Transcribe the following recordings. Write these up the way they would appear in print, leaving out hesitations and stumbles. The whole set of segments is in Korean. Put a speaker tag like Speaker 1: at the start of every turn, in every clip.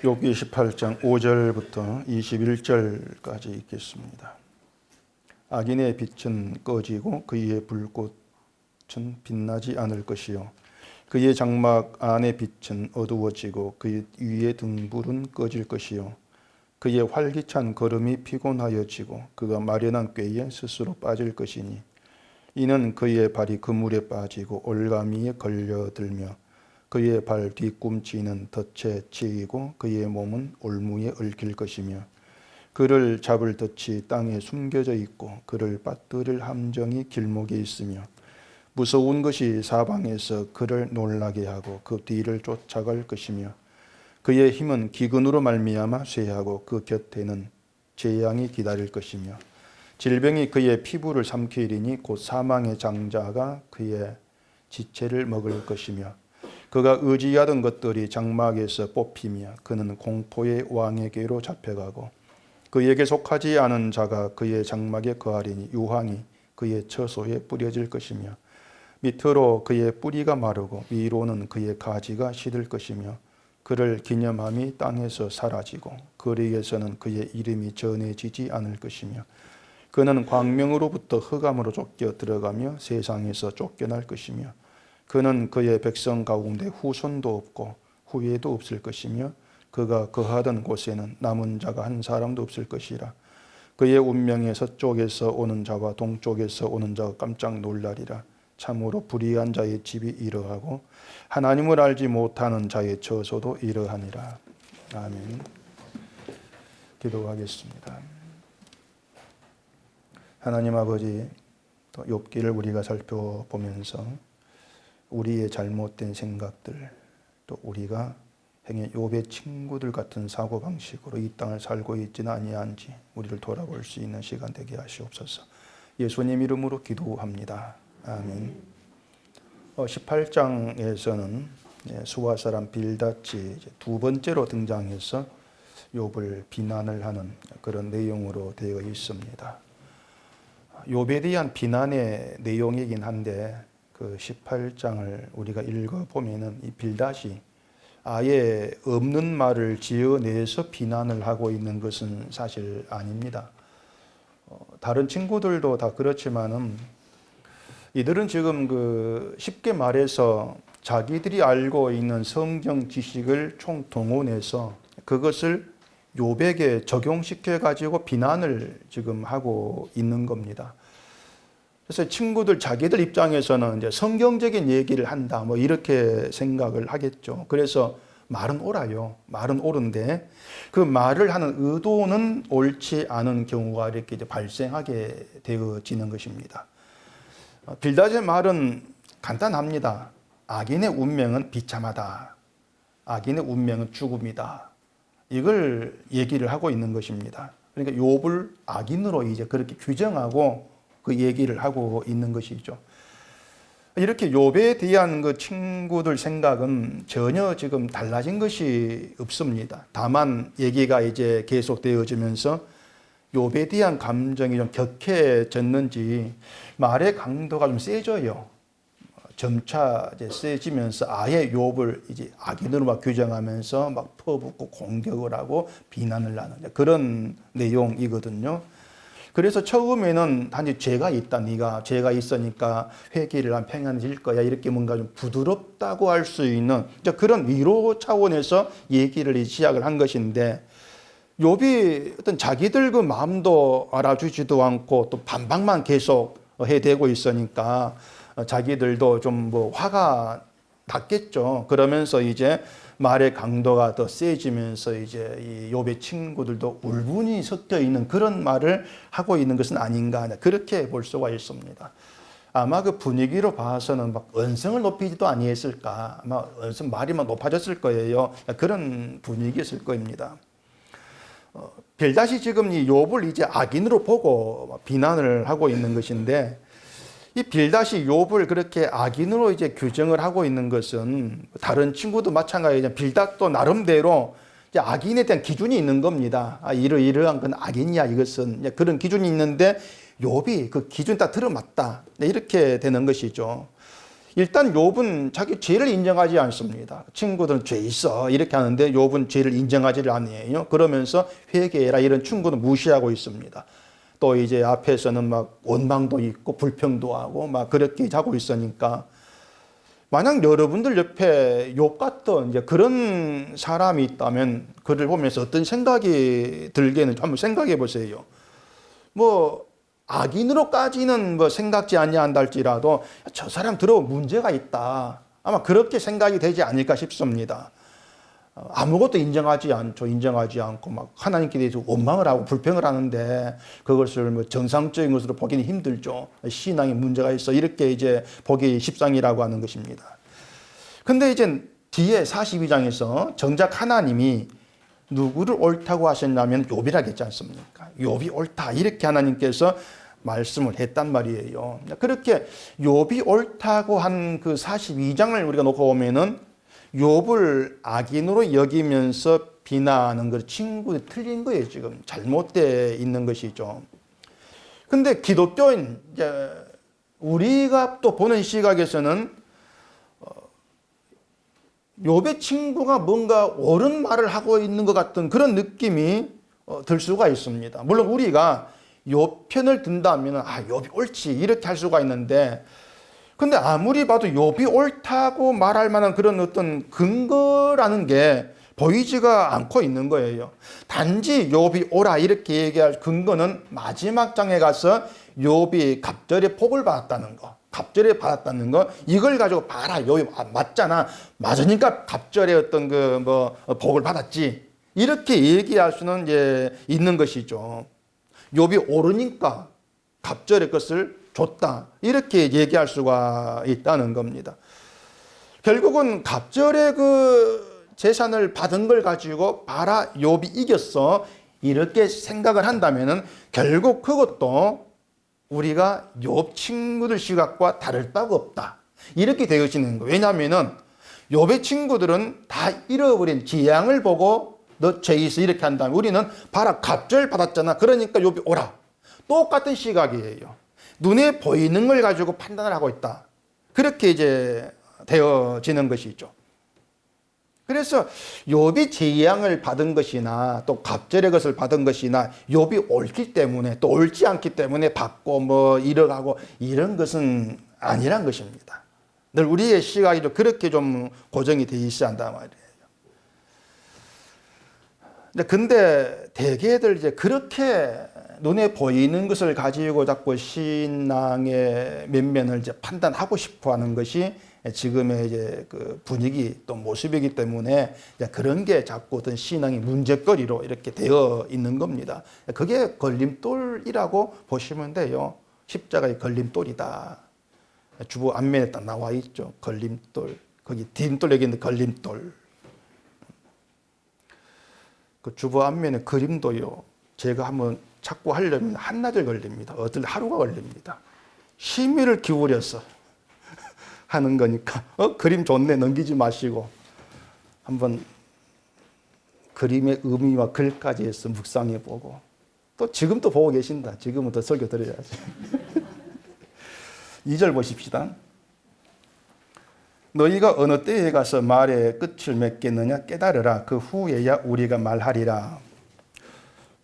Speaker 1: 욥기 18장 5절부터 21절까지 읽겠습니다. 악인의 빛은 꺼지고 그의 불꽃은 빛나지 않을 것이요 그의 장막 안의 빛은 어두워지고 그의 위의 등불은 꺼질 것이요 그의 활기찬 걸음이 피곤하여지고 그가 마련한 꾀에 스스로 빠질 것이니 이는 그의 발이 그물에 빠지고 올가미에 걸려들며 그의 발 뒤꿈치는 덫에 치이고 그의 몸은 올무에 얽힐 것이며 그를 잡을 덫이 땅에 숨겨져 있고 그를 빠뜨릴 함정이 길목에 있으며 무서운 것이 사방에서 그를 놀라게 하고 그 뒤를 쫓아갈 것이며 그의 힘은 기근으로 말미암아 쇠하고 그 곁에는 재앙이 기다릴 것이며 질병이 그의 피부를 삼키리니 곧 사망의 장자가 그의 지체를 먹을 것이며 그가 의지하던 것들이 장막에서 뽑히며 그는 공포의 왕에게로 잡혀가고 그에게 속하지 않은 자가 그의 장막에 거하리니 유황이 그의 처소에 뿌려질 것이며 밑으로 그의 뿌리가 마르고 위로는 그의 가지가 시들 것이며 그를 기념함이 땅에서 사라지고 거리에서는 그의 이름이 전해지지 않을 것이며 그는 광명으로부터 흑암으로 쫓겨 들어가며 세상에서 쫓겨날 것이며 그는 그의 백성 가운데 후손도 없고 후예도 없을 것이며 그가 거하던 곳에는 남은 자가 한 사람도 없을 것이라. 그의 운명에 서쪽에서 오는 자와 동쪽에서 오는 자가 깜짝 놀라리라. 참으로 불의한 자의 집이 이러하고 하나님을 알지 못하는 자의 처소도 이러하니라. 아멘. 기도하겠습니다. 하나님 아버지, 또 욥기를 우리가 살펴보면서 우리의 잘못된 생각들, 또 우리가 행해 욥의 친구들 같은 사고방식으로 이 땅을 살고 있지는 아니한지 우리를 돌아볼 수 있는 시간 되게 하시옵소서. 예수님 이름으로 기도합니다. 아멘. 18장에서는 수아 사람 빌닷이 두 번째로 등장해서 욥을 비난을 하는 그런 내용으로 되어 있습니다. 욥에 대한 비난의 내용이긴 한데 그 18장을 우리가 읽어보면은 이 빌닷이 아예 없는 말을 지어내서 비난을 하고 있는 것은 사실 아닙니다. 다른 친구들도 다 그렇지만은 이들은 지금 쉽게 말해서 자기들이 알고 있는 성경 지식을 총동원해서 그것을 욥에게 적용시켜 가지고 비난을 지금 하고 있는 겁니다. 그래서 친구들 자기들 입장에서는 이제 성경적인 얘기를 한다 뭐 이렇게 생각을 하겠죠. 그래서 말은 옳아요. 말은 옳은데 그 말을 하는 의도는 옳지 않은 경우가 이렇게 이제 발생하게 되어지는 것입니다. 빌닷의 말은 간단합니다. 악인의 운명은 비참하다. 악인의 운명은 죽음이다. 이걸 얘기를 하고 있는 것입니다. 그러니까 욥을 악인으로 이제 그렇게 규정하고 그 얘기를 하고 있는 것이죠. 이렇게 욥에 대한 그 친구들 생각은 전혀 지금 달라진 것이 없습니다. 다만 얘기가 이제 계속되어지면서 욥에 대한 감정이 좀 격해졌는지 말의 강도가 좀 세져요. 점차 이제 세지면서 아예 욥을 이제 악인으로 막 규정하면서 막 퍼붓고 공격을 하고 비난을 하는 그런 내용이거든요. 그래서 처음에는 단지 죄가 있다. 네가 죄가 있으니까 회개를 한 평안해질 거야. 이렇게 뭔가 좀 부드럽다고 할 수 있는 그런 위로 차원에서 얘기를 시작을 한 것인데 욥이 어떤 자기들 그 마음도 알아주지도 않고 또 반박만 계속 해대고 있으니까 자기들도 좀 뭐 화가 났겠죠. 그러면서 이제 말의 강도가 더 세지면서 이제 이 욥의 친구들도 울분이 섞여 있는 그런 말을 하고 있는 것은 아닌가 그렇게 볼 수가 있습니다. 아마 그 분위기로 봐서는 막 언성을 높이지도 아니했을까, 아마 언성 말이 막 높아졌을 거예요. 그런 분위기였을 겁니다. 빌닷이 지금 이 욥을 이제 악인으로 보고 비난을 하고 있는 것인데 이 빌닷이 욥을 그렇게 악인으로 이제 규정을 하고 있는 것은 다른 친구도 마찬가지죠. 빌닷도 나름대로 이제 악인에 대한 기준이 있는 겁니다. 이러이러한 건 악인이야. 이것은 그런 기준이 있는데 욥이 그 기준 딱 들어맞다. 이렇게 되는 것이죠. 일단 욥은 자기 죄를 인정하지 않습니다. 친구들은 죄 있어 이렇게 하는데 욥은 죄를 인정하지를 않아요. 그러면서 회개해라 이런 충고도 무시하고 있습니다. 또 이제 앞에서는 막 원망도 있고 불평도 하고 막 그렇게 하고 있으니까 만약 여러분들 옆에 욥 같은 이제 그런 사람이 있다면 그를 보면서 어떤 생각이 들게는 한번 생각해 보세요. 뭐 악인으로까지는 뭐 생각지 아니한다 할지라도 저 사람 들어온 문제가 있다. 아마 그렇게 생각이 되지 않을까 싶습니다. 아무것도 인정하지 않고 막 하나님께 대해서 원망을 하고 불평을 하는데 그것을 뭐 정상적인 것으로 보기는 힘들죠. 신앙에 문제가 있어 이렇게 이제 보기 십상이라고 하는 것입니다. 근데 이제 뒤에 42장에서 정작 하나님이 누구를 옳다고 하셨냐면 욥이라고 했지 않습니까? 욥이 옳다 이렇게 하나님께서 말씀을 했단 말이에요. 그렇게 욥이 옳다고 한 그 42장을 우리가 놓고 보면은 욥을 악인으로 여기면서 비난하는 것 친구들이 틀린 거예요. 지금 잘못되어 있는 것이죠. 근데 기독교인 이제 우리가 또 보는 시각에서는 욥의 친구가 뭔가 옳은 말을 하고 있는 것 같은 그런 느낌이 들 수가 있습니다. 물론 우리가 욥 편을 든다면 욥이 옳지 이렇게 할 수가 있는데 근데 아무리 봐도 욥이 옳다고 말할 만한 그런 어떤 근거라는 게 보이지가 않고 있는 거예요. 단지 욥이 옳아 이렇게 얘기할 근거는 마지막 장에 가서 욥이 갑절에 복을 받았다는 거. 갑절에 받았다는 거 이걸 가지고 봐라 욥이 맞잖아 맞으니까 갑절에 어떤 그 뭐 복을 받았지 이렇게 얘기할 수는 이제 있는 것이죠. 욥이 옳으니까 갑절의 것을 줬다 이렇게 얘기할 수가 있다는 겁니다. 결국은 갑절의 그 재산을 받은 걸 가지고 봐라 욥이 이겼어 이렇게 생각을 한다면은 결국 그것도 우리가 욥 친구들 시각과 다를 바가 없다 이렇게 되어지는 거예요. 왜냐하면은 욥의 친구들은 다 잃어버린 재앙을 보고 너 죄 있어 이렇게 한다면 우리는 봐라 갑절 받았잖아 그러니까 욥이 옳아 똑같은 시각이에요. 눈에 보이는 걸 가지고 판단을 하고 있다 그렇게 이제 되어지는 것이죠. 그래서 욥이 재앙을 받은 것이나 또 갑절의 것을 받은 것이나 욥이 옳기 때문에 또 옳지 않기 때문에 받고 뭐 잃어가고 이런 것은 아니란 것입니다. 늘 우리의 시각이 좀 그렇게 좀 고정이 되어 있어야 한단 말이에요. 근데 대개들 이제 그렇게 눈에 보이는 것을 가지고 자꾸 신앙의 면면을 이제 판단하고 싶어 하는 것이 지금의 이제 그 분위기 또 모습이기 때문에 그런 게 자꾸 어떤 신앙의 문제거리로 이렇게 되어 있는 겁니다. 그게 걸림돌이라고 보시면 돼요. 십자가의 걸림돌이다. 주보 앞면에 딱 나와 있죠. 걸림돌. 거기 뒷돌 여기 있는 걸림돌. 그 주보 앞면에 그림도요. 제가 한번 찾고 하려면 한나절 걸립니다. 어떨 하루가 걸립니다. 심의를 기울여서 하는 거니까 그림 좋네 넘기지 마시고 한번 그림의 의미와 글까지 해서 묵상해 보고 또 지금 또 보고 계신다. 지금은 더 설교 드려야지. 2절 보십시다. 너희가 어느 때에 가서 말의 끝을 맺겠느냐 깨달으라. 그 후에야 우리가 말하리라.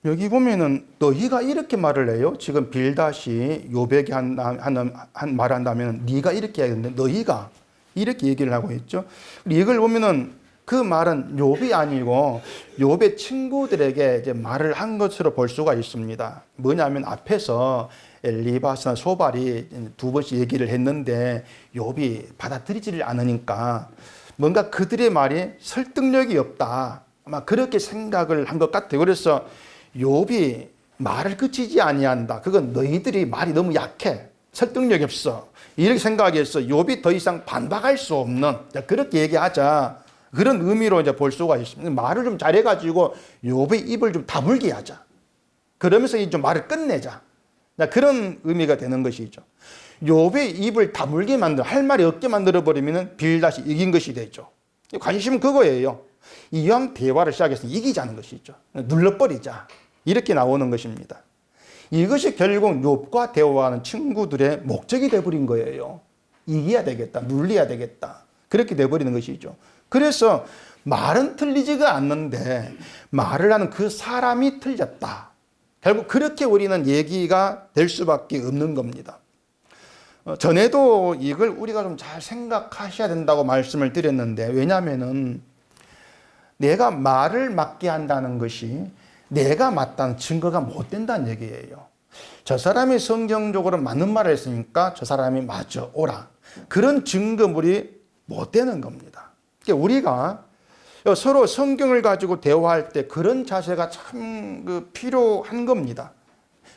Speaker 1: 여기 보면은 너희가 이렇게 말을 해요. 지금 빌닷이 욥에게 한 말한다면 네가 이렇게 해야겠는데 너희가 이렇게 얘기를 하고 있죠. 이걸 보면은 그 말은 욥이 아니고 욥의 친구들에게 이제 말을 한 것으로 볼 수가 있습니다. 뭐냐면 앞에서 엘리바스나 소발이 두 번씩 얘기를 했는데 욥이 받아들이지를 않으니까 뭔가 그들의 말이 설득력이 없다. 아마 그렇게 생각을 한 것 같아요. 그래서 욥이 말을 그치지 아니한다. 그건 너희들이 말이 너무 약해. 설득력이 없어. 이렇게 생각해서 욥이 더 이상 반박할 수 없는 그렇게 얘기하자. 그런 의미로 이제 볼 수가 있습니다. 말을 좀 잘해가지고 욥의 입을 좀 다물게 하자. 그러면서 좀 말을 끝내자. 그런 의미가 되는 것이죠. 욥의 입을 다물게 만들어 할 말이 없게 만들어 버리면 빌닷이 이긴 것이 되죠. 관심은 그거예요. 이왕 대화를 시작해서 이기자는 것이죠. 눌러버리자. 이렇게 나오는 것입니다. 이것이 결국 욥과 대화하는 친구들의 목적이 되어버린 거예요. 이겨야 되겠다, 눌려야 되겠다. 그렇게 돼버리는 것이죠. 그래서 말은 틀리지가 않는데 말을 하는 그 사람이 틀렸다. 결국 그렇게 우리는 얘기가 될 수밖에 없는 겁니다. 전에도 이걸 우리가 좀 잘 생각하셔야 된다고 말씀을 드렸는데, 왜냐하면은 내가 말을 맞게 한다는 것이 내가 맞다는 증거가 못 된다는 얘기예요. 저 사람이 성경적으로 맞는 말을 했으니까 저 사람이 맞아 오라. 그런 증거물이 못 되는 겁니다. 그러니까 우리가 서로 성경을 가지고 대화할 때 그런 자세가 참 필요한 겁니다.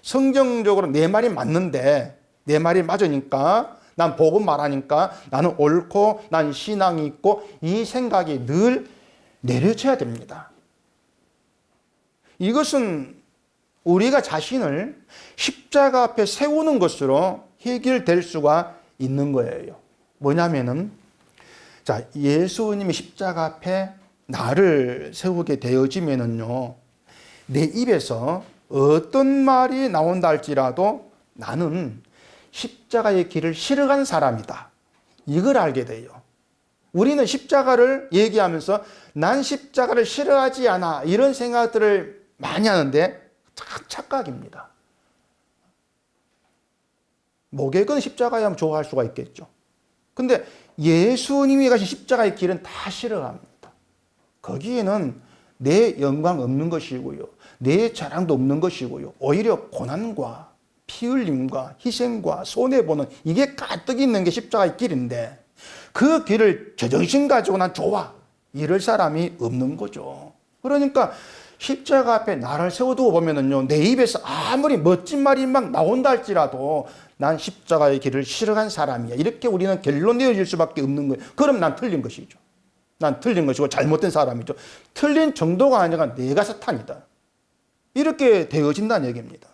Speaker 1: 성경적으로 내 말이 맞는데, 내 말이 맞으니까, 난 복음 말하니까 나는 옳고 난 신앙이 있고, 이 생각이 늘 내려져야 됩니다. 이것은 우리가 자신을 십자가 앞에 세우는 것으로 해결될 수가 있는 거예요. 뭐냐면은, 자, 예수님이 십자가 앞에 나를 세우게 되어지면은요, 내 입에서 어떤 말이 나온다 할지라도 나는 십자가의 길을 싫어간 사람이다. 이걸 알게 돼요. 우리는 십자가를 얘기하면서 난 십자가를 싫어하지 않아, 이런 생각들을 많이 하는데 착각입니다. 목액은 십자가에 하면 좋아할 수가 있겠죠. 근데 예수님이 가신 십자가의 길은 다 싫어합니다. 거기에는 내 영광 없는 것이고요, 내 자랑도 없는 것이고요, 오히려 고난과 피 흘림과 희생과 손해보는, 이게 가득 있는 게 십자가의 길인데, 그 길을 제정신 가지고 난 좋아, 이럴 사람이 없는 거죠. 그러니까 십자가 앞에 나를 세워두고 보면은요, 내 입에서 아무리 멋진 말이 막 나온다 할지라도 난 십자가의 길을 싫어한 사람이야, 이렇게 우리는 결론 내어질 수밖에 없는 거예요. 그럼 난 틀린 것이죠. 난 틀린 것이고 잘못된 사람이죠. 틀린 정도가 아니라 내가 사탄이다, 이렇게 되어진다는 얘기입니다.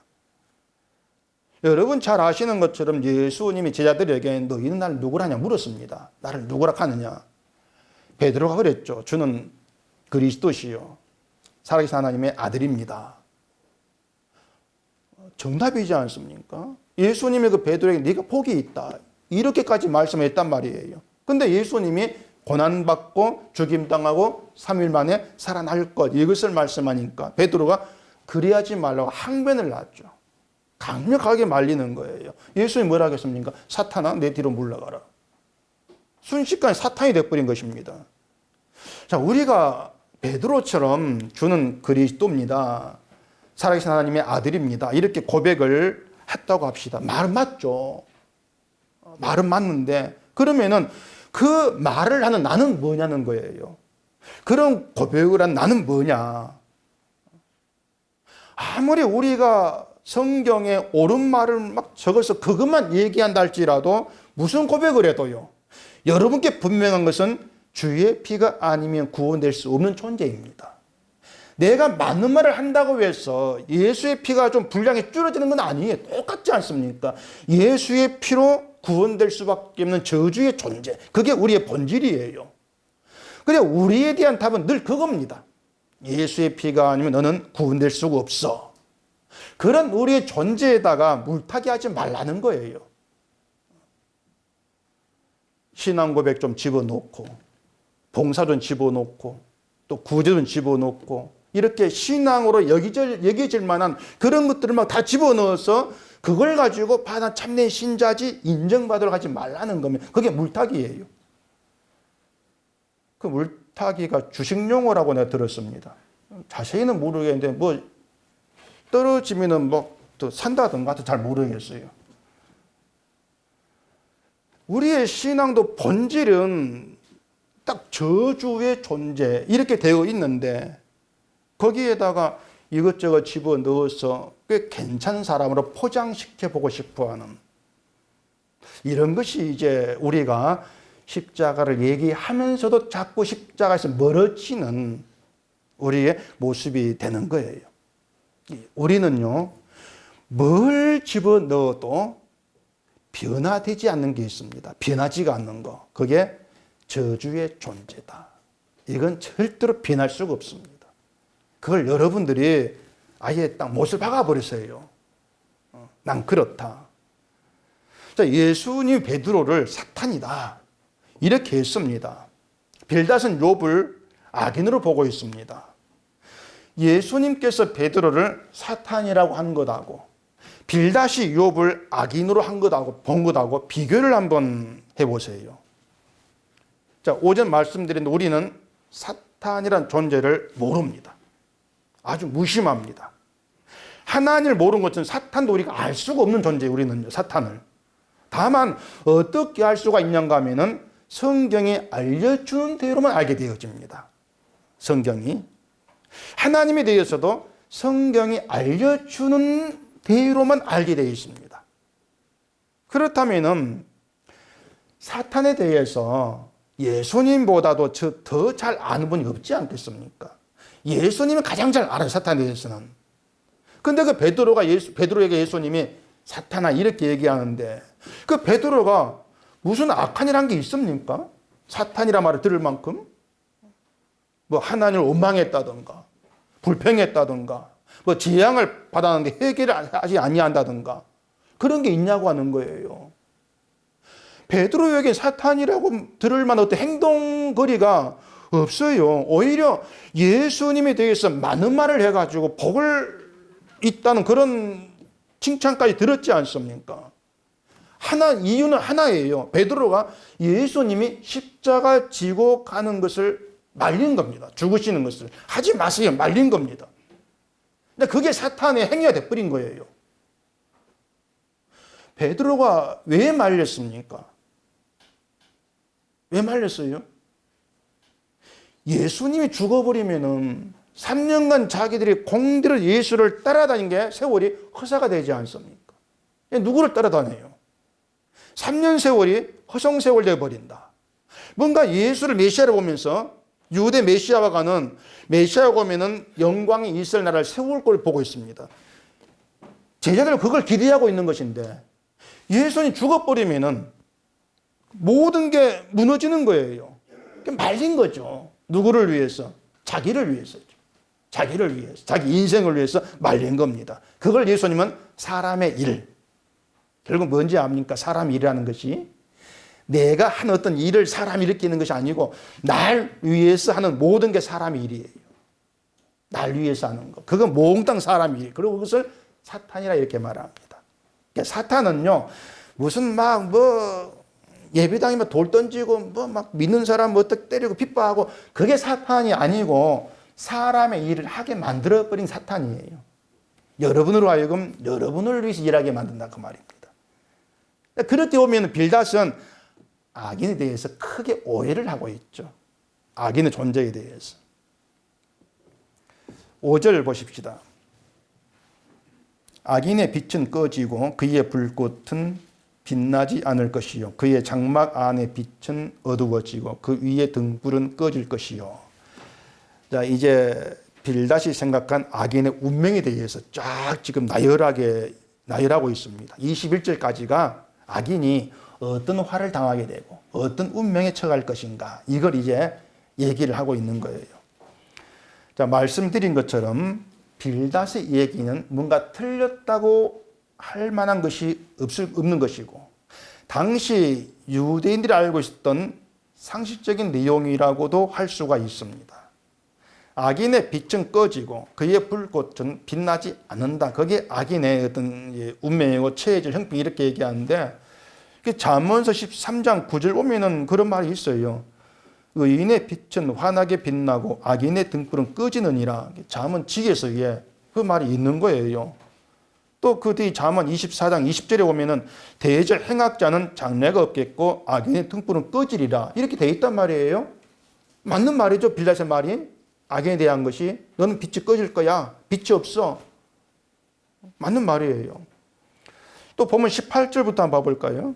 Speaker 1: 여러분 잘 아시는 것처럼 예수님이 제자들에게 너희는 나를 누구라 하냐 물었습니다. 나를 누구라 하느냐. 베드로가 그랬죠. 주는 그리스도시요 살아계신 하나님의 아들입니다. 정답이지 않습니까? 예수님이 그 베드로에게 네가 복이 있다, 이렇게까지 말씀했단 말이에요. 근데 예수님이 고난받고 죽임당하고 3일 만에 살아날 것, 이것을 말씀하니까 베드로가 그래야지 말라고 항변을 놨죠. 강력하게 말리는 거예요. 예수님이 뭐라 하겠습니까? 사탄아, 내 뒤로 물러가라. 순식간에 사탄이 되어버린 것입니다. 자, 우리가 베드로처럼 주는 그리스도입니다, 살아계신 하나님의 아들입니다, 이렇게 고백을 했다고 합시다. 말은 맞죠. 말은 맞는데, 그러면은 그 말을 하는 나는 뭐냐는 거예요. 그런 고백을 한 나는 뭐냐. 아무리 우리가 성경에 옳은 말을 막 적어서 그것만 얘기한다 할지라도, 무슨 고백을 해도요, 여러분께 분명한 것은 주의 피가 아니면 구원될 수 없는 존재입니다. 내가 맞는 말을 한다고 해서 예수의 피가 좀 분량이 줄어드는 건 아니에요. 똑같지 않습니까? 예수의 피로 구원될 수밖에 없는 저주의 존재, 그게 우리의 본질이에요. 그래, 우리에 대한 답은 늘 그겁니다. 예수의 피가 아니면 너는 구원될 수가 없어. 그런 우리의 존재에다가 물타기 하지 말라는 거예요. 신앙 고백 좀 집어넣고, 봉사 좀 집어넣고, 또 구제 좀 집어넣고, 이렇게 신앙으로 여겨질 만한 그런 것들을 막 다 집어넣어서 그걸 가지고 나 참된 신자지 인정받으러 가지 말라는 거면 그게 물타기예요. 그 물타기가 주식용어라고 내가 들었습니다. 자세히는 모르겠는데 뭐 떨어지면은 뭐 또 산다든가 잘 모르겠어요. 우리의 신앙도 본질은 딱 저주의 존재 이렇게 되어 있는데, 거기에다가 이것저것 집어넣어서 꽤 괜찮은 사람으로 포장시켜보고 싶어하는, 이런 것이 이제 우리가 십자가를 얘기하면서도 자꾸 십자가에서 멀어지는 우리의 모습이 되는 거예요. 우리는요, 뭘 집어넣어도 변화되지 않는 게 있습니다. 변하지가 않는 거. 그게 저주의 존재다. 이건 절대로 변할 수가 없습니다. 그걸 여러분들이 아예 딱 못을 박아버리세요. 난 그렇다. 자, 자, 예수님 베드로를 사탄이다 이렇게 했습니다. 빌닷은 욥을 악인으로 보고 있습니다. 예수님께서 베드로를 사탄이라고 한 것하고 빌닷이 욥을 악인으로 한 것하고 본 것하고 비교를 한번 해보세요. 자, 오전 말씀드린 우리는 사탄이란 존재를 모릅니다. 아주 무심합니다. 하나님을 모르는 것은 사탄도 우리가 알 수가 없는 존재예요. 우리는 사탄을. 다만 어떻게 알 수가 있는가 하면은 성경이 알려주는 대로만 알게 되어집니다. 성경이. 하나님에 대해서도 성경이 알려주는 대로만 알게 되어 있습니다. 그렇다면은 사탄에 대해서 예수님보다도 더 잘 아는 분이 없지 않겠습니까? 예수님은 가장 잘 알아요, 사탄에 대해서는. 근데 그 베드로에게 예수님이 사탄아 이렇게 얘기하는데 그 베드로가 무슨 악한 일 한 게 있습니까? 사탄이란 말을 들을 만큼? 뭐 하나님을 원망했다든가 불평했다든가 뭐 재앙을 받았는데 회개를 하지 아니한다든가 그런 게 있냐고 하는 거예요. 베드로에게 사탄이라고 들을 만한 어떤 행동거리가 없어요. 오히려 예수님에 대해서 많은 말을 해가지고 복을 있다는 그런 칭찬까지 들었지 않습니까? 이유는 하나예요. 베드로가 예수님이 십자가 지고 가는 것을 말린 겁니다. 죽으시는 것을. 하지 마세요. 말린 겁니다. 근데 그게 사탄의 행위가 돼버린 거예요. 베드로가 왜 말렸습니까? 왜 말렸어요? 예수님이 죽어버리면은 3년간 자기들이 공들여 예수를 따라다닌 게 세월이 허사가 되지 않습니까? 누구를 따라다녀요? 3년 세월이 허송세월 되어버린다. 뭔가 예수를 메시아로 보면서 유대 메시아와 가는 메시아가 오면은 영광이 이스라엘 나라를 세울 걸 보고 있습니다. 제자들은 그걸 기대하고 있는 것인데 예수님 죽어버리면은 모든 게 무너지는 거예요. 말린 거죠. 누구를 위해서? 자기를 위해서죠. 자기를 위해서, 자기 인생을 위해서 말린 겁니다. 그걸 예수님은 사람의 일. 결국 뭔지 압니까? 사람 일이라는 것이 내가 한 어떤 일을 사람이 일으키는 것이 아니고 날 위해서 하는 모든 게 사람의 일이에요. 날 위해서 하는 거. 그건 몽땅 사람의 일. 그리고 그것을 사탄이라 이렇게 말합니다. 그러니까 사탄은요, 무슨 예배당이면 돌 던지고 믿는 사람 어떻게 때리고 핍박하고 그게 사탄이 아니고 사람의 일을 하게 만들어버린 사탄이에요. 여러분으로 하여금 여러분을 위해서 일하게 만든다 그 말입니다. 그렇게 보면 빌닷은 악인에 대해서 크게 오해를 하고 있죠. 악인의 존재에 대해서. 5절 보십시다. 악인의 빛은 꺼지고 그의 불꽃은 빛나지 않을 것이요 그의 장막 안의 빛은 어두워지고 그 위의 등불은 꺼질 것이요. 자, 이제 빌닷이 생각한 악인의 운명에 대해서 쫙 지금 나열하고 있습니다. 21절까지가 악인이 어떤 화를 당하게 되고 어떤 운명에 처할 것인가 이걸 이제 얘기를 하고 있는 거예요. 자, 말씀드린 것처럼 빌닷의 얘기는 뭔가 틀렸다고 할 만한 것이 없는 것이고 당시 유대인들이 알고 있었던 상식적인 내용이라고도 할 수가 있습니다. 악인의 빛은 꺼지고 그의 불꽃은 빛나지 않는다. 그게 악인의 어떤 운명이고 처해질 형편 이렇게 얘기하는데 잠언서 13장 9절 보면은 그런 말이 있어요. 의인의 빛은 환하게 빛나고 악인의 등불은 꺼지느니라. 잠언지에서 그 말이 있는 거예요. 또 그 뒤 잠언 24장 20절에 보면은 대절 행악자는 장래가 없겠고 악인의 등불은 꺼지리라. 이렇게 돼 있단 말이에요. 맞는 말이죠. 빌닷의 말이. 악인에 대한 것이 너는 빛이 꺼질 거야. 빛이 없어. 맞는 말이에요. 또 보면 18절부터 한번 봐볼까요?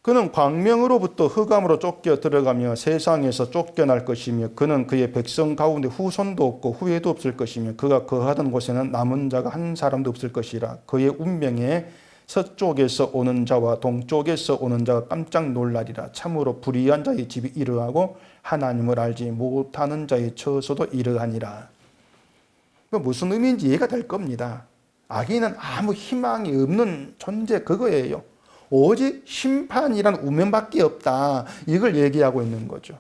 Speaker 1: 그는 광명으로부터 흑암으로 쫓겨 들어가며 세상에서 쫓겨날 것이며 그는 그의 백성 가운데 후손도 없고 후회도 없을 것이며 그가 거하던 곳에는 남은 자가 한 사람도 없을 것이라. 그의 운명에 서쪽에서 오는 자와 동쪽에서 오는 자가 깜짝 놀라리라. 참으로 불의한 자의 집이 이러하고 하나님을 알지 못하는 자의 처소도 이러하니라. 무슨 의미인지 이해가 될 겁니다. 악인은 아무 희망이 없는 존재 그거예요. 오직 심판이란 운명밖에 없다. 이걸 얘기하고 있는 거죠.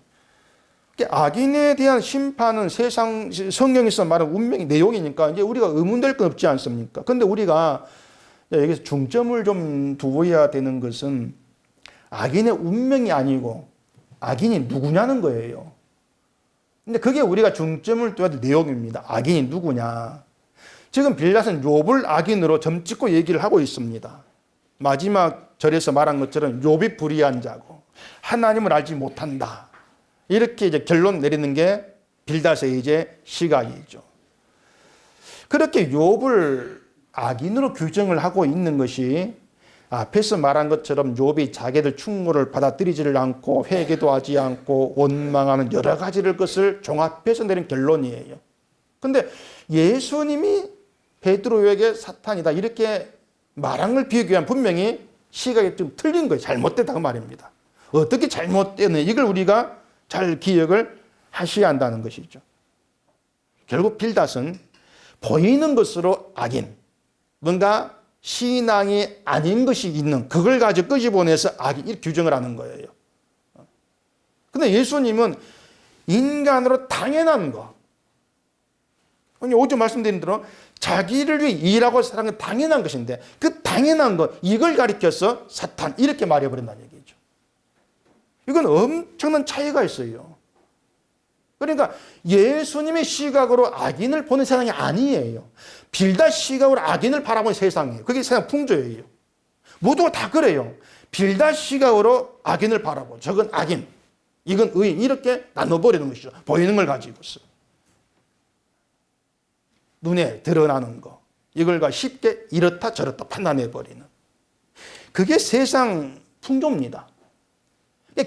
Speaker 1: 악인에 대한 심판은 성경에서 말하는 운명의 내용이니까 이제 우리가 의문될 건 없지 않습니까? 근데 우리가 여기서 중점을 좀 두어야 되는 것은 악인의 운명이 아니고 악인이 누구냐는 거예요. 근데 그게 우리가 중점을 둬야 될 내용입니다. 악인이 누구냐. 지금 빌닷은 욥을 악인으로 점찍고 얘기를 하고 있습니다. 마지막 절에서 말한 것처럼 욥이 불의한 자고 하나님을 알지 못한다. 이렇게 이제 결론 내리는 게 빌닷의 이제 시각이죠. 그렇게 욥을 악인으로 규정을 하고 있는 것이 앞에서 말한 것처럼 욥이 자기들 충고를 받아들이지를 않고 회개도 하지 않고 원망하는 여러 가지를 것을 종합해서 내린 결론이에요. 근데 예수님이 베드로에게 사탄이다 이렇게 말한 걸 비우기 위한 분명히 시각이 좀 틀린 거예요. 잘못됐다고 말입니다. 어떻게 잘못됐느냐 이걸 우리가 잘 기억을 하셔야 한다는 것이죠. 결국 빌닷은 보이는 것으로 악인, 뭔가 신앙이 아닌 것이 있는 그걸 가지고 끄집어내서 악인 이렇게 규정을 하는 거예요. 근데 예수님은 인간으로 당연한 거, 5절 말씀드린 대로 자기를 위해 일하고 사는 건 당연한 것인데 그 당연한 것 이걸 가리켜서 사탄 이렇게 말해버린다는 얘기죠. 이건 엄청난 차이가 있어요. 그러니까 예수님의 시각으로 악인을 보는 세상이 아니에요. 빌닷 시각으로 악인을 바라보는 세상이에요. 그게 세상 풍조예요. 모두가 다 그래요. 빌닷 시각으로 악인을 바라보고 저건 악인, 이건 의인 이렇게 나눠버리는 것이죠. 보이는 걸 가지고서. 눈에 드러나는 거 이걸 쉽게 이렇다 저렇다 판단해버리는 그게 세상 풍조입니다.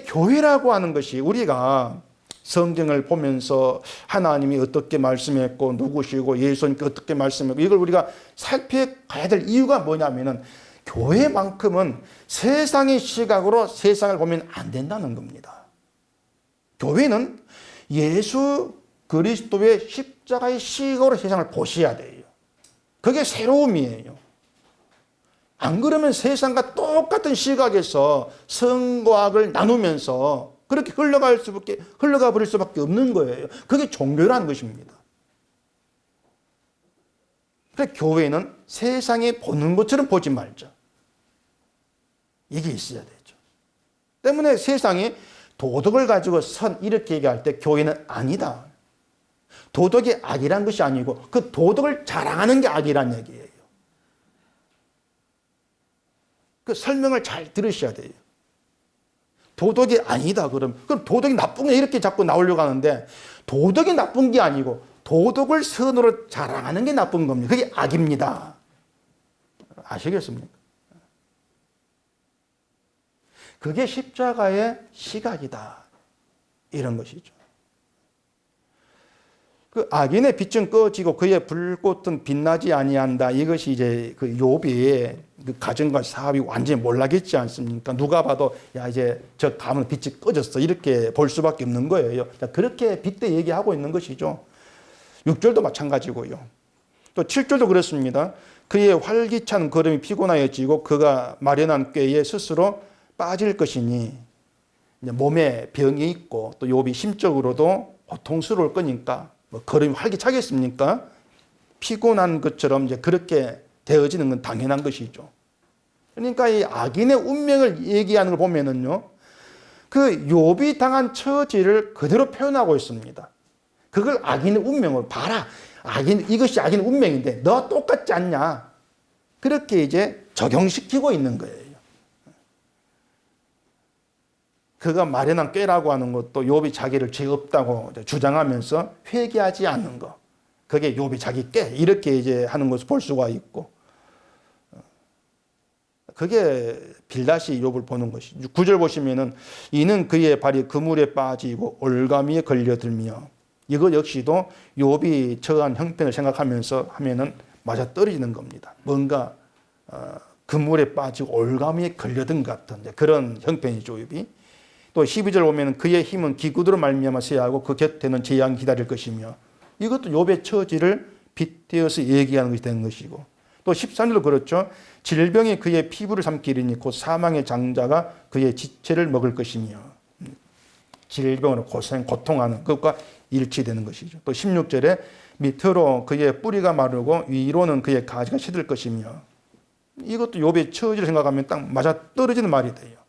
Speaker 1: 교회라고 하는 것이 우리가 성경을 보면서 하나님이 어떻게 말씀했고 누구시고 예수님께 어떻게 말씀했고 이걸 우리가 살펴가야 될 이유가 뭐냐면은 교회만큼은 세상의 시각으로 세상을 보면 안 된다는 겁니다. 교회는 예수 그리스도의 십자가의 시각으로 세상을 보셔야 돼요. 그게 새로움이에요. 안 그러면 세상과 똑같은 시각에서 성과 악을 나누면서 그렇게 흘러가 버릴 수밖에 없는 거예요. 그게 종교라는 것입니다. 그래서 교회는 세상에 보는 것처럼 보지 말자. 이게 있어야 되죠. 때문에 세상이 도덕을 가지고 선 이렇게 얘기할 때 교회는 아니다. 도덕이 악이란 것이 아니고 그 도덕을 자랑하는 게 악이란 얘기예요. 그 설명을 잘 들으셔야 돼요. 도덕이 아니다 그럼 도덕이 나쁜 게 이렇게 자꾸 나오려고 하는데 도덕이 나쁜 게 아니고 도덕을 선으로 자랑하는 게 나쁜 겁니다. 그게 악입니다. 아시겠습니까? 그게 십자가의 시각이다. 이런 것이죠. 그 악인의 빛은 꺼지고 그의 불꽃은 빛나지 아니한다. 이것이 이제 그 욥의 그 가정과 사업이 완전히 몰락했지 않습니까? 누가 봐도 야 이제 저 가문 빛이 꺼졌어 이렇게 볼 수밖에 없는 거예요. 그렇게 빗대 얘기하고 있는 것이죠. 6절도 마찬가지고요. 또 7절도 그렇습니다. 그의 활기찬 걸음이 피곤하여지고 그가 마련한 꾀에 스스로 빠질 것이니 몸에 병이 있고 또 욥이 심적으로도 고통스러울 거니까 뭐 걸음이 활기차겠습니까? 피곤한 것처럼 이제 그렇게 되어지는 건 당연한 것이죠. 그러니까 이 악인의 운명을 얘기하는 걸 보면은요, 그 욥이 당한 처지를 그대로 표현하고 있습니다. 그걸 악인의 운명으로 봐라. 이것이 악인의 운명인데 너 똑같지 않냐? 그렇게 이제 적용시키고 있는 거예요. 그가 마련한 꾀라고 하는 것도 욥이 자기를 죄 없다고 주장하면서 회개하지 않는 거. 그게 욥이 자기 꾀 이렇게 이제 하는 것을 볼 수가 있고. 그게 빌닷이 욥을 보는 것이. 9절 보시면은 이는 그의 발이 그물에 빠지고 올가미에 걸려들며 이거 역시도 욥이 처한 형편을 생각하면서 하면은 맞아 떨어지는 겁니다. 뭔가 그물에 빠지고 올가미에 걸려든 같은 그런 형편이죠, 욥이. 또 12절 보면 그의 힘은 기구들로 말미암아 쇠하고 그 곁에는 재앙이 기다릴 것이며 이것도 욥의 처지를 빗대어서 얘기하는 것이 되는 것이고 또 13절도 그렇죠. 질병이 그의 피부를 삼키리니 곧 사망의 장자가 그의 지체를 먹을 것이며, 질병으로 고통하는 것과 일치되는 것이죠. 또 16절에 밑으로 그의 뿌리가 마르고 위로는 그의 가지가 시들 것이며, 이것도 욥의 처지를 생각하면 딱 맞아 떨어지는 말이 돼요.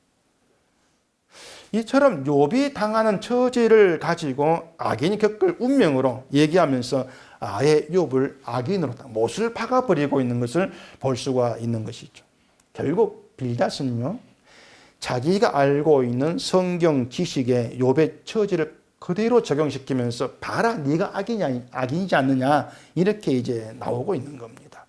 Speaker 1: 이처럼 욥이 당하는 처지를 가지고 악인이 겪을 운명으로 얘기하면서 아예 욥을 악인으로 못을 박아버리고 있는 것을 볼 수가 있는 것이죠. 결국 빌닷은요, 자기가 알고 있는 성경 지식에 욥의 처지를 그대로 적용시키면서 봐라, 네가 악인이지 않느냐, 이렇게 이제 나오고 있는 겁니다.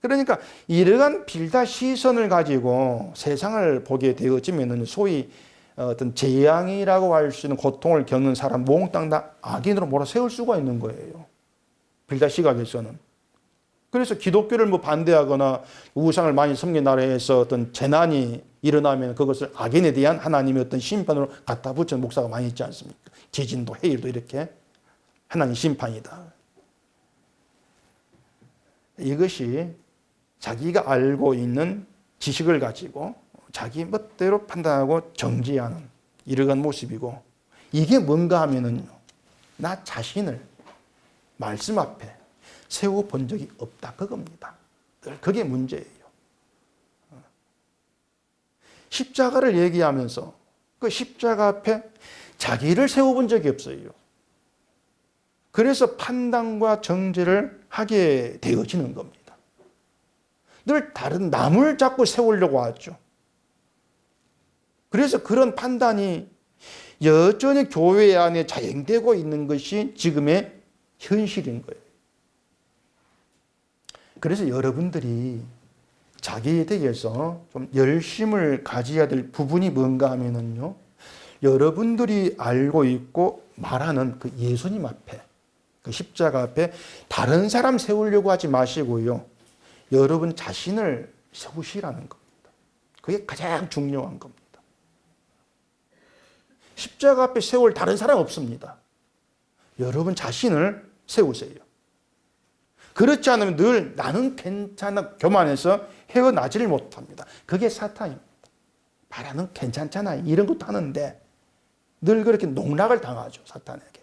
Speaker 1: 그러니까 이러한 빌닷 시선을 가지고 세상을 보게 되어지면은 소위 어떤 재앙이라고 할 수 있는 고통을 겪는 사람 몽땅 다 악인으로 몰아세울 수가 있는 거예요. 빌닷 시각에서는. 그래서 기독교를 뭐 반대하거나 우상을 많이 섬긴 나라에서 어떤 재난이 일어나면 그것을 악인에 대한 하나님의 어떤 심판으로 갖다 붙이는 목사가 많이 있지 않습니까? 지진도 해일도 이렇게 하나님 심판이다. 이것이 자기가 알고 있는 지식을 가지고 자기 멋대로 판단하고 정지하는 이러한 모습이고, 이게 뭔가 하면은요, 나 자신을 말씀 앞에 세워본 적이 없다, 그겁니다. 그게 문제예요. 십자가를 얘기하면서 그 십자가 앞에 자기를 세워본 적이 없어요. 그래서 판단과 정죄를 하게 되어지는 겁니다. 늘 다른 남을 자꾸 세우려고 하죠. 그래서 그런 판단이 여전히 교회 안에 자행되고 있는 것이 지금의 현실인 거예요. 그래서 여러분들이 자기에 대해서 좀 열심을 가져야 될 부분이 뭔가 하면은요, 여러분들이 알고 있고 말하는 그 예수님 앞에, 그 십자가 앞에 다른 사람 세우려고 하지 마시고요, 여러분 자신을 세우시라는 겁니다. 그게 가장 중요한 겁니다. 십자가 앞에 세울 다른 사람 없습니다. 여러분 자신을 세우세요. 그렇지 않으면 늘 나는 괜찮아 교만해서 헤어나지를 못합니다. 그게 사탄입니다. 나는 괜찮잖아 이런 것도 하는데 늘 그렇게 농락을 당하죠, 사탄에게.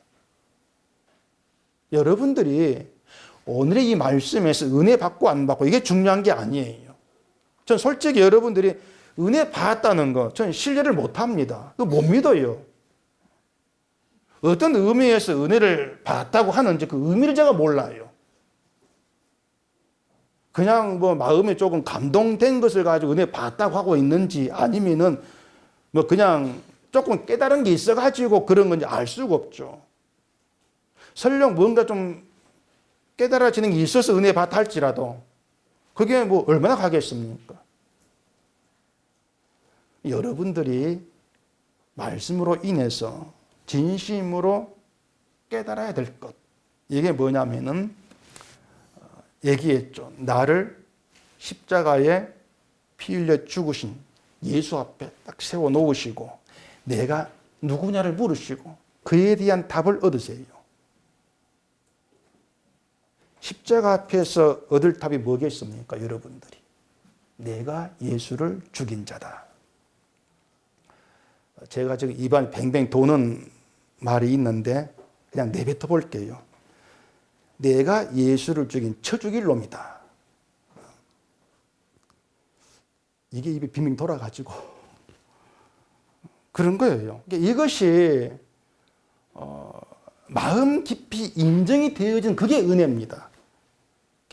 Speaker 1: 여러분들이 오늘의 이 말씀에서 은혜 받고 안 받고 이게 중요한 게 아니에요. 전 솔직히 여러분들이 은혜 받았다는 거 전 신뢰를 못합니다. 그거 못 믿어요. 어떤 의미에서 은혜를 받았다고 하는지 그 의미를 제가 몰라요. 그냥 뭐 마음에 조금 감동된 것을 가지고 은혜 받았다고 하고 있는지, 아니면은 뭐 그냥 조금 깨달은 게 있어가지고 그런 건지 알 수가 없죠. 설령 뭔가 좀 깨달아지는 게 있어서 은혜 받았다 할지라도 그게 뭐 얼마나 가겠습니까? 여러분들이 말씀으로 인해서 진심으로 깨달아야 될 것, 이게 뭐냐면은 얘기했죠. 나를 십자가에 피 흘려 죽으신 예수 앞에 딱 세워 놓으시고 내가 누구냐를 물으시고 그에 대한 답을 얻으세요. 십자가 앞에서 얻을 답이 뭐겠습니까, 여러분들이? 내가 예수를 죽인 자다. 제가 지금 입안이 뱅뱅 도는 말이 있는데 그냥 내뱉어 볼게요. 내가 예수를 죽인 쳐 죽일 놈이다. 이게 입이 빙빙 돌아가지고 그런 거예요. 이것이 마음 깊이 인정이 되어진 그게 은혜입니다.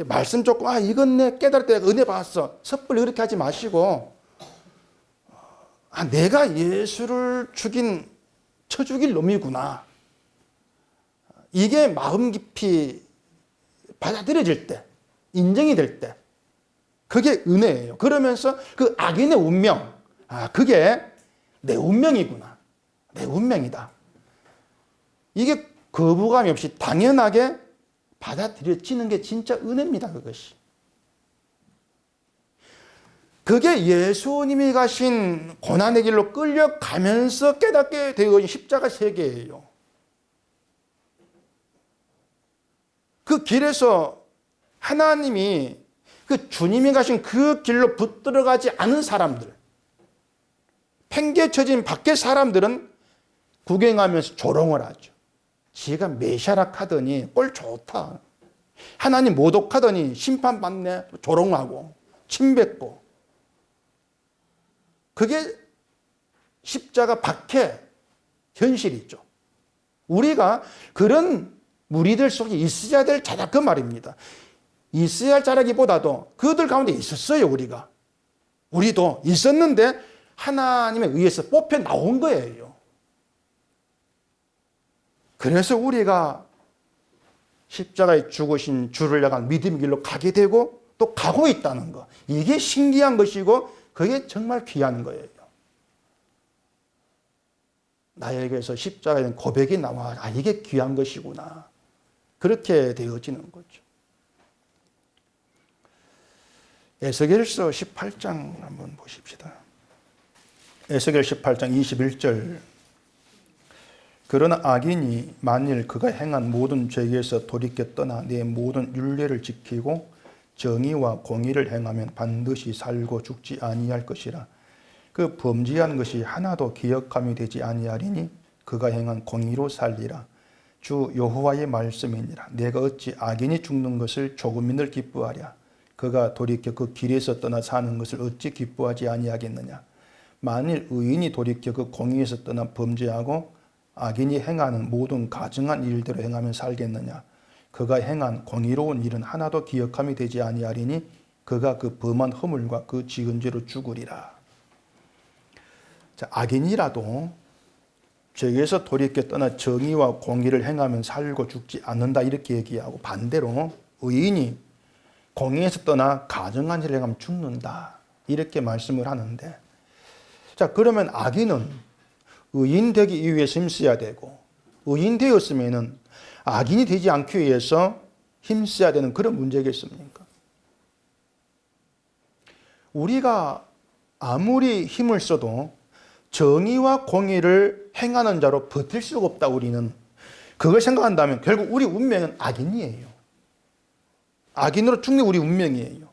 Speaker 1: 말씀 조금 이건 내 깨달을 때 은혜 받았어, 섣불리 그렇게 하지 마시고 내가 예수를 죽인 쳐 죽일 놈이구나, 이게 마음 깊이 받아들여질 때, 인정이 될 때, 그게 은혜예요. 그러면서 그 악인의 운명, 그게 내 운명이구나, 내 운명이다, 이게 거부감이 없이 당연하게 받아들여지는 게 진짜 은혜입니다. 그것이. 그게 예수님이 가신 고난의 길로 끌려가면서 깨닫게 되어진 십자가 세계예요. 그 길에서 하나님이 그 주님이 가신 그 길로 붙들어가지 않은 사람들, 팽개쳐진 밖의 사람들은 구경하면서 조롱을 하죠. 지가 메시아라 하더니 꼴 좋다. 하나님 모독하더니 심판받네. 조롱하고 침뱉고. 그게 십자가 밖에 현실이죠. 우리가 그런 무리들 속에 있어야 될 자라 그 말입니다. 있어야 할 자라기보다도 그들 가운데 있었어요. 우리도 있었는데 하나님에 의해서 뽑혀 나온 거예요. 그래서 우리가 십자가에 죽으신 주를 향한 믿음의 길로 가게 되고 또 가고 있다는 거. 이게 신기한 것이고 그게 정말 귀한 거예요. 나에게서 십자가에 대한 고백이 나와. 아, 이게 귀한 것이구나. 그렇게 되어지는 거죠. 에스겔서 18장 한번 보십시다. 에스겔 18장 21절. 그러나 악인이 만일 그가 행한 모든 죄에서 돌이켜 떠나 내 모든 율례를 지키고 정의와 공의를 행하면 반드시 살고 죽지 아니할 것이라. 그 범죄한 것이 하나도 기억함이 되지 아니하리니 그가 행한 공의로 살리라. 주 여호와의 말씀이니라. 내가 어찌 악인이 죽는 것을 조금이늘 기뻐하랴. 그가 돌이켜 그 길에서 떠나 사는 것을 어찌 기뻐하지 아니하겠느냐. 만일 의인이 돌이켜 그 공의에서 떠나 범죄하고 악인이 행하는 모든 가증한 일대로 행하면 살겠느냐. 그가 행한 공의로운 일은 하나도 기억함이 되지 아니하리니 그가 그 범한 허물과 그 지은 죄로 죽으리라. 자, 악인이라도 죄에서 돌이켜 떠나 정의와 공의를 행하면 살고 죽지 않는다 이렇게 얘기하고, 반대로 의인이 공의에서 떠나 가증한 일을 행하면 죽는다 이렇게 말씀을 하는데, 자, 그러면 악인은 의인 되기 위해서 힘써야 되고, 의인 되었으면은 악인이 되지 않기 위해서 힘써야 되는 그런 문제겠습니까? 우리가 아무리 힘을 써도 정의와 공의를 행하는 자로 버틸 수가 없다. 우리는 그걸 생각한다면 결국 우리 운명은 악인이에요. 악인으로 죽는 우리 운명이에요.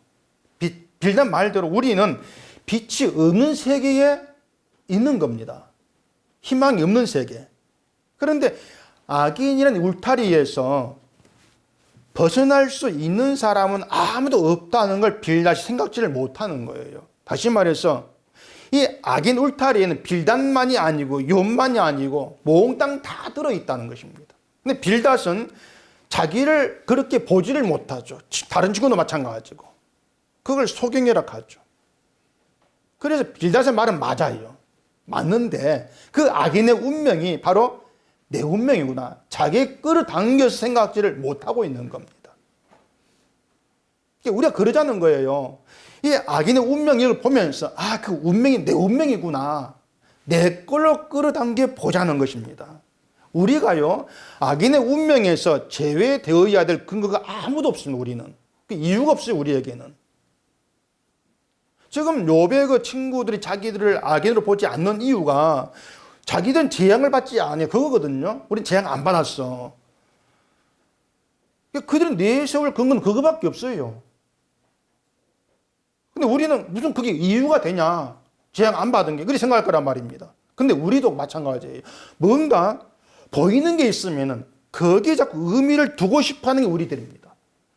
Speaker 1: 빌단 말대로 우리는 빛이 없는 세계에 있는 겁니다. 희망이 없는 세계. 그런데 악인이라는 울타리에서 벗어날 수 있는 사람은 아무도 없다는 걸 빌닷이 생각지를 못하는 거예요. 다시 말해서 이 악인 울타리에는 빌닷만이 아니고 욥만이 아니고 몽땅 다 들어있다는 것입니다. 근데 빌닷은 자기를 그렇게 보지를 못하죠. 다른 친구도 마찬가지고. 그걸 소경이라 하죠. 그래서 빌닷의 말은 맞아요. 맞는데 그 악인의 운명이 바로 내 운명이구나. 자기 끌어당겨서 생각지를 못하고 있는 겁니다. 우리가 그러자는 거예요. 이 악인의 운명을 보면서 아, 그 운명이 내 운명이구나. 내 걸로 끌어당겨 보자는 것입니다. 우리가요, 악인의 운명에서 제외되어야 될 근거가 아무도 없습니다. 우리는. 이유가 없어요. 우리에게는. 지금 욥의 그 친구들이 자기들을 악인으로 보지 않는 이유가 자기들은 재앙을 받지 않아요. 그거거든요. 우린 재앙 안 받았어. 그들은 내세울 근거는 그거밖에 없어요. 근데 우리는 무슨 그게 이유가 되냐. 재앙 안 받은 게. 그렇게 생각할 거란 말입니다. 근데 우리도 마찬가지예요. 뭔가 보이는 게 있으면은 거기에 자꾸 의미를 두고 싶어 하는 게 우리들입니다.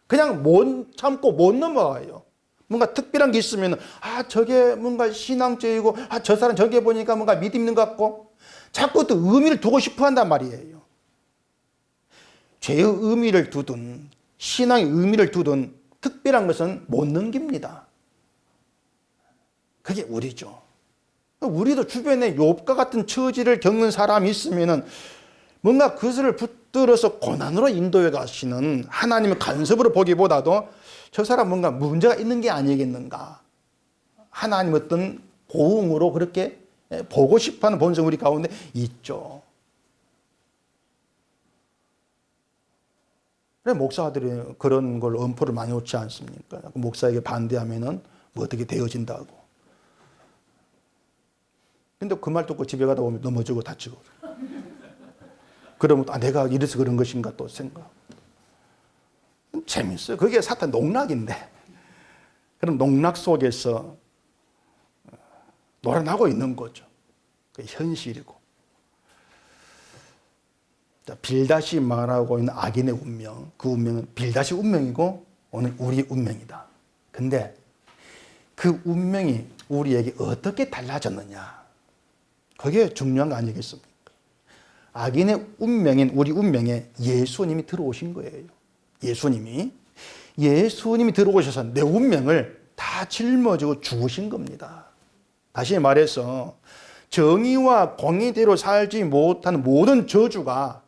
Speaker 1: 그냥 못 참고 못 넘어가요. 뭔가 특별한 게 있으면 아, 저게 뭔가 신앙적이고 아, 저 사람 저게 보니까 뭔가 믿음 있는 것 같고 자꾸 또 의미를 두고 싶어 한단 말이에요. 죄의 의미를 두든 신앙의 의미를 두든 특별한 것은 못 넘깁니다. 그게 우리죠. 우리도 주변에 욥과 같은 처지를 겪는 사람이 있으면은 뭔가 그것을 붙들어서 고난으로 인도해 가시는 하나님의 간섭으로 보기보다도 저 사람 뭔가 문제가 있는 게 아니겠는가. 하나님 어떤 보응으로 그렇게 보고 싶어하는 본성 우리 가운데 있죠. 그래, 목사들이 그런 걸 엄포를 많이 놓지 않습니까? 목사에게 반대하면은 뭐 어떻게 되어진다고. 근데 그 말 듣고 집에 가다 보면 넘어지고 다치고. 그러면 아, 내가 이래서 그런 것인가 또 생각. 재밌어요. 그게 사탄 농락인데. 그런 농락 속에서 놀아나고 있는 거죠. 그게 현실이고. 자, 빌닷이 말하고 있는 악인의 운명, 그 운명은 빌닷이 운명이고 오늘 우리 운명이다. 근데 그 운명이 우리에게 어떻게 달라졌느냐, 그게 중요한 거 아니겠습니까? 악인의 운명인 우리 운명에 예수님이 들어오신 거예요. 예수님이 들어오셔서 내 운명을 다 짊어지고 죽으신 겁니다. 다시 말해서 정의와 공의대로 살지 못하는 모든 저주가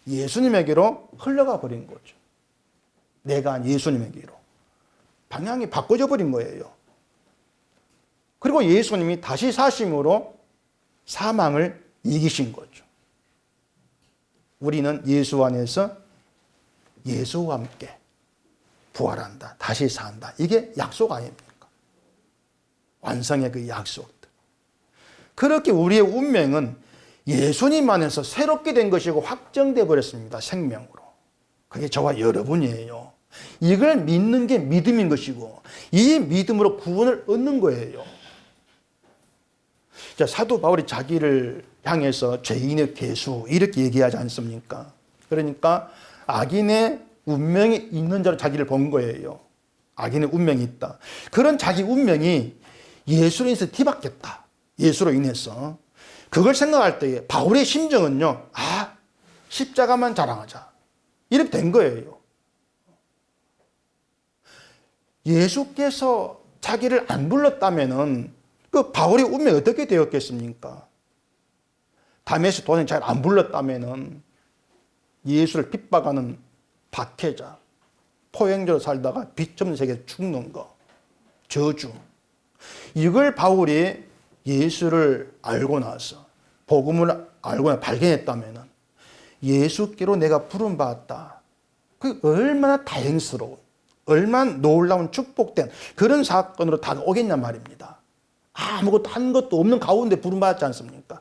Speaker 1: 예수님에게로 흘러가 버린 거죠. 내가 아닌 예수님에게로 방향이 바꿔져 버린 거예요. 그리고 예수님이 다시 사심으로 사망을 이기신 거죠. 우리는 예수 안에서 예수와 함께 부활한다, 다시 산다. 이게 약속 아닙니까? 완성의 그 약속들. 그렇게 우리의 운명은 예수님 안에서 새롭게 된 것이고 확정돼 버렸습니다. 생명으로. 그게 저와 여러분이에요. 이걸 믿는 게 믿음인 것이고 이 믿음으로 구원을 얻는 거예요. 자, 사도 바울이 자기를 향해서 죄인의 괴수 이렇게 얘기하지 않습니까? 그러니까 악인의 운명이 있는 자로 자기를 본 거예요. 악인의 운명이 있다. 그런 자기 운명이 예수로 인해서 뒤바뀌었다. 예수로 인해서. 그걸 생각할 때에 바울의 심정은요, 십자가만 자랑하자. 이렇게 된 거예요. 예수께서 자기를 안 불렀다면은 그 바울의 운명이 어떻게 되었겠습니까? 다메섹 도전에 잘 안 불렀다면은 예수를 핍박하는 박해자, 포행자로 살다가 빛 없는 세계에 죽는 거, 저주. 이걸 바울이 예수를 알고 나서, 복음을 알고 나서 발견했다면은 예수께로 내가 부름받았다. 그게 얼마나 다행스러운, 얼마나 놀라운 축복된 그런 사건으로 다가오겠냔 말입니다. 아무것도 한 것도 없는 가운데 부름받았지 않습니까?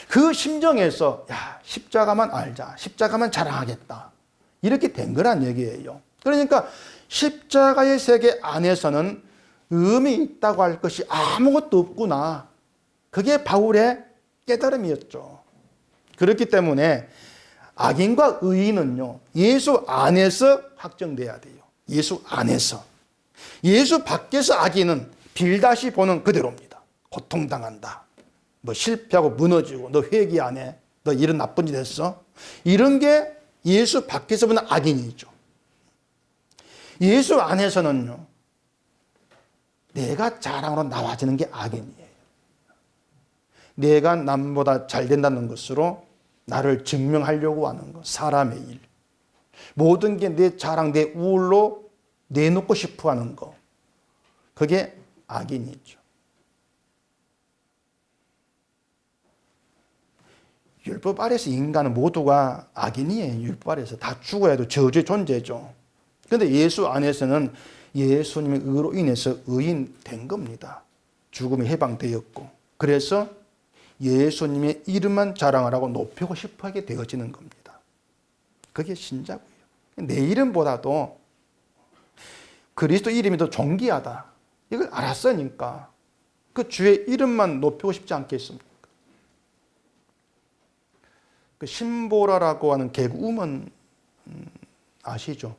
Speaker 1: 그 심정에서 십자가만 알자, 십자가만 자랑하겠다, 이렇게 된 거란 얘기예요. 그러니까 십자가의 세계 안에서는 의미 있다고 할 것이 아무것도 없구나. 그게 바울의 깨달음이었죠. 그렇기 때문에 악인과 의인은요, 예수 안에서 확정돼야 돼요. 예수 안에서. 예수 밖에서 악인은 빌닷이 보는 그대로입니다. 고통당한다. 뭐 실패하고 무너지고, 너 회개 안 해, 너 이런 나쁜 짓 했어. 이런 게 예수 밖에서 보는 악인이죠. 예수 안에서는요, 내가 자랑으로 나와지는 게 악인이에요. 내가 남보다 잘 된다는 것으로 나를 증명하려고 하는 것, 사람의 일. 모든 게 내 자랑, 내 우울로 내놓고 싶어 하는 것. 그게 악인이죠. 율법 아래서 인간은 모두가 악인이에요. 율법 아래서 다 죽어야 해도 저주의 존재죠. 그런데 예수 안에서는 예수님의 의로 인해서 의인 된 겁니다. 죽음에 해방되었고, 그래서 예수님의 이름만 자랑하라고 높이고 싶어하게 되어지는 겁니다. 그게 신자고요. 내 이름보다도 그리스도 이름이 더 존귀하다, 이걸 알았으니까 그 주의 이름만 높이고 싶지 않겠습니까? 그 신보라라고 하는 개그우먼 아시죠?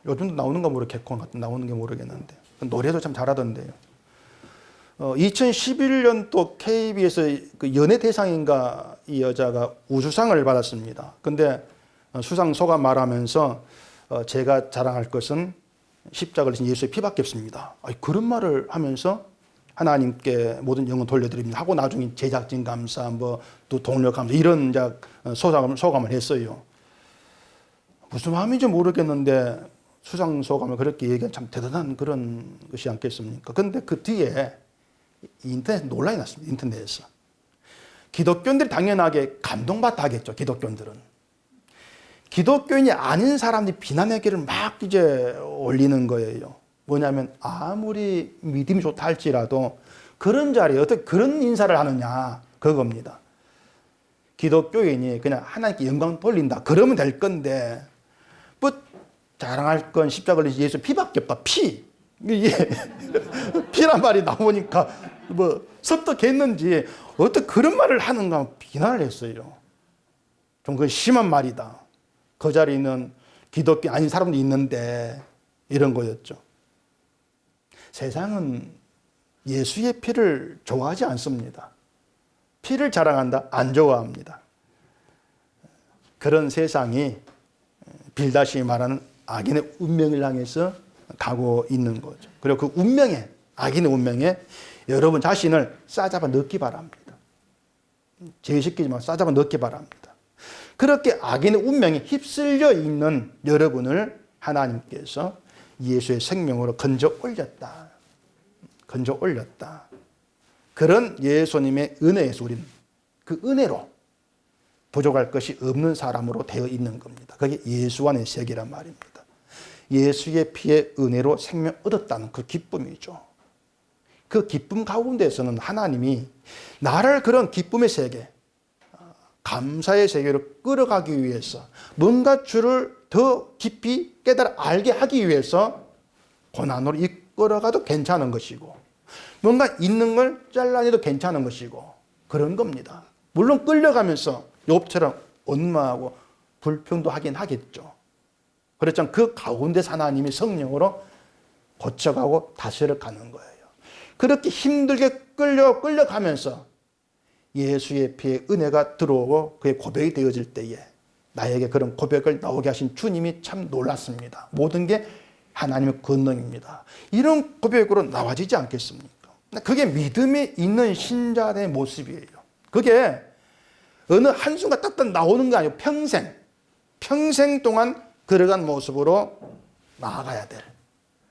Speaker 1: 요즘도 나오는가 모르겠고, 나오는 게 모르겠는데 노래도 참 잘하던데요. 2011년도 KBS 그 연예대상인가 이 여자가 우수상을 받았습니다. 근데 수상 소감 말하면서 제가 자랑할 것은 십자가를 지신 예수의 피밖에 없습니다. 그런 말을 하면서 하나님께 모든 영광 돌려드립니다 하고 나중에 제작진 감사, 또 동료 감사 이런 소감을 했어요. 무슨 마음인지 모르겠는데 수상 소감을 그렇게 얘기한 참 대단한 그런 것이 않겠습니까? 그런데 그 뒤에 인터넷 논란이 났습니다. 인터넷에서. 기독교인들이 당연하게 감동받아 하겠죠. 기독교인들은. 기독교인이 아닌 사람들이 비난의 글을 막 이제 올리는 거예요. 뭐냐면 아무리 믿음이 좋다 할지라도 그런 자리에 어떻게 그런 인사를 하느냐, 그겁니다. 기독교인이 그냥 하나님께 영광 돌린다 그러면 될 건데, 뭐 자랑할 건 십자가를 예수 피밖에 없다. 피. 이게 피란 말이 나오니까 뭐 섭득했는지 어떻게 그런 말을 하는가 비난을 했어요. 좀 그 심한 말이다. 그 자리는 기독교 아닌 사람도 있는데 이런 거였죠. 세상은 예수의 피를 좋아하지 않습니다. 피를 자랑한다? 안 좋아합니다. 그런 세상이 빌닷이 말하는 악인의 운명을 향해서 가고 있는 거죠. 그리고 그 운명에, 악인의 운명에 여러분 자신을 싸잡아 넣기 바랍니다. 제시키지만 싸잡아 넣기 바랍니다. 그렇게 악인의 운명에 휩쓸려 있는 여러분을 하나님께서 예수의 생명으로 건져 올렸다. 건져 올렸다. 그런 예수님의 은혜에서 우리는 그 은혜로 부족할 것이 없는 사람으로 되어 있는 겁니다. 그게 예수 안의 세계란 말입니다. 예수의 피의 은혜로 생명 얻었다는 그 기쁨이죠. 그 기쁨 가운데서는 하나님이 나를 그런 기쁨의 세계, 감사의 세계로 끌어가기 위해서 뭔가 주를 더 깊이 깨달아 알게 하기 위해서 고난으로 이끌어가도 괜찮은 것이고 뭔가 있는 걸 잘라내도 괜찮은 것이고 그런 겁니다. 물론 끌려가면서 욥처럼 원망하고 불평도 하긴 하겠죠. 그렇지만 그 가운데서 하나님이 성령으로 고쳐가고 다스려 가는 거예요. 그렇게 힘들게 끌려가면서 예수의 피의 은혜가 들어오고 그의 고백이 되어질 때에 나에게 그런 고백을 나오게 하신 주님이 참 놀랐습니다. 모든 게 하나님의 권능입니다. 이런 고백으로 나와지지 않겠습니까? 그게 믿음이 있는 신자의 모습이에요. 그게 어느 한순간 딱딱 나오는 게 아니고 평생 동안 걸어간 모습으로 나아가야 될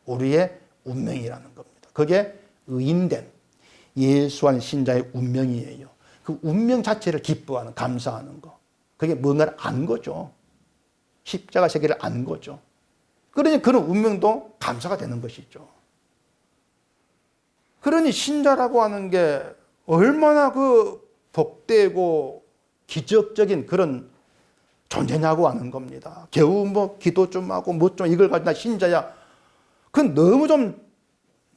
Speaker 1: 우리의 운명이라는 겁니다. 그게 의인된 예수 안 신자의 운명이에요. 그 운명 자체를 기뻐하는, 감사하는 거. 그게 뭔가를 안 거죠. 십자가 세계를 안 거죠. 그러니 그런 운명도 감사가 되는 것이죠. 그러니 신자라고 하는 게 얼마나 그 복되고 기적적인 그런 존재냐고 하는 겁니다. 겨우 뭐 기도 좀 하고 뭐 좀 이걸 가지고 나 신자야. 그건 너무 좀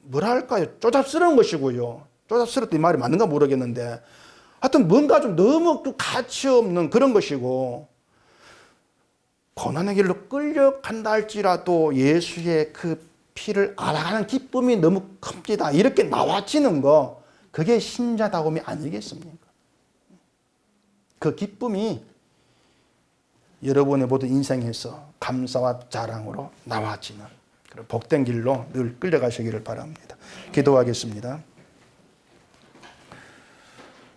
Speaker 1: 뭐랄까요? 쪼잡스러운 것이고요. 쪼잡스럽다 이 말이 맞는가 모르겠는데 하여튼 뭔가 좀 너무 좀 가치 없는 그런 것이고 고난의 길로 끌려간다 할지라도 예수의 그 피를 알아가는 기쁨이 너무 큽니다. 이렇게 나와지는 거 그게 신자다움이 아니겠습니까? 그 기쁨이 여러분의 모든 인생에서 감사와 자랑으로 나와지는 그런 복된 길로 늘 끌려가시기를 바랍니다. 기도하겠습니다.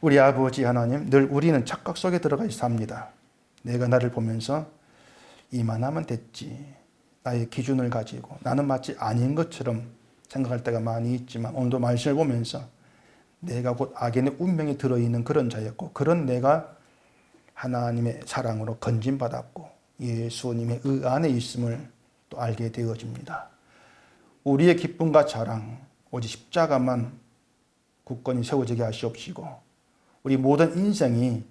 Speaker 1: 우리 아버지 하나님, 늘 우리는 착각 속에 들어가 삽니다. 내가 나를 보면서 이만하면 됐지. 나의 기준을 가지고 나는 마치 아닌 것처럼 생각할 때가 많이 있지만 오늘도 말씀을 보면서 내가 곧 악인의 운명이 들어있는 그런 자였고 그런 내가 하나님의 사랑으로 건진받았고 예수님의 의 안에 있음을 또 알게 되어집니다. 우리의 기쁨과 자랑 오직 십자가만 굳건히 세워지게 하시옵시고 우리 모든 인생이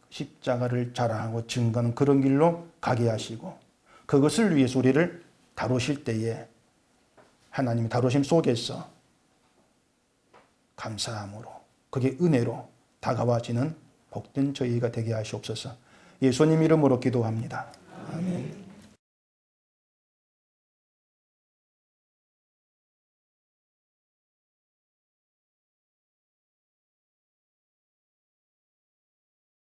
Speaker 1: 십자가를 자랑하고 증거하는 그런 길로 가게 하시고 그것을 위해서 우리를 다루실 때에 하나님의 다루심 속에서 감사함으로 그게 은혜로 다가와지는 복된 저희가 되게 하시옵소서. 예수님 이름으로 기도합니다. 아멘.